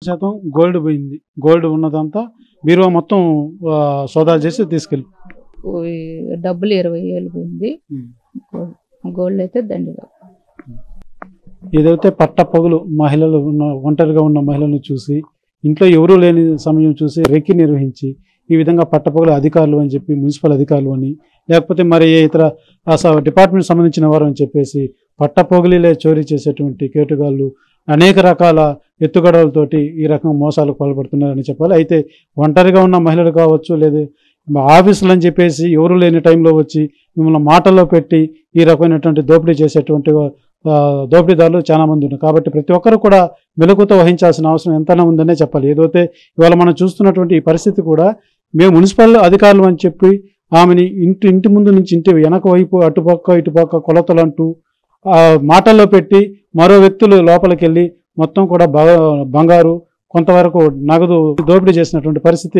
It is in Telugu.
శాతం గోల్డ్ పోయింది. గోల్డ్ ఉన్నదంతా బీరువా మొత్తం సోదాలు చేసి తీసుకెళ్ళి డబ్బులు 20,000 పోయింది. గోల్డ్ అయితే దండిగా. ఏదైతే పట్టపగలు మహిళలు ఒంటరిగా ఉన్న మహిళలను చూసి ఇంట్లో ఎవరూ లేని సమయం చూసి రెక్కి నిర్వహించి ఈ విధంగా పట్టపగలు అధికారులు అని చెప్పి మున్సిపల్ అధికారులు అని లేకపోతే మరి ఏ ఇతర డిపార్ట్మెంట్ సంబంధించిన వారు అని చెప్పేసి పట్టపొగలిలే చోరీ చేసేటువంటి కేటుగాళ్ళు అనేక రకాల ఎత్తుగడలతోటి ఈ రకం మోసాలకు పాల్పడుతున్నారని చెప్పాలి. అయితే ఒంటరిగా ఉన్న మహిళలు కావచ్చు, లేదా ఆఫీసులు అని చెప్పేసి ఎవరు లేని టైంలో వచ్చి మిమ్మల్ని మాటల్లో పెట్టి ఈ రకమైనటువంటి దోపిడీ చేసేటువంటి దోపిడీదారులు చాలా మంది ఉన్నారు. కాబట్టి ప్రతి ఒక్కరు కూడా మెలకువతో వహించాల్సిన అవసరం ఎంతైనా ఉందనే చెప్పాలి. ఏదైతే ఇవాళ మనం చూస్తున్నటువంటి ఈ పరిస్థితి కూడా మేము మున్సిపల్ అధికారులు అని చెప్పి ఆమెని ఇంటి ముందు నుంచి ఇంటి వెనక వైపు అటుపక్క ఇటుపక్క కొలతలు అంటూ మాటల్లో పెట్టి మరో వ్యక్తులు లోపలికి వెళ్ళి మొత్తం కూడా బంగారు కొంతవరకు నగదు దోపిడీ చేసినటువంటి పరిస్థితి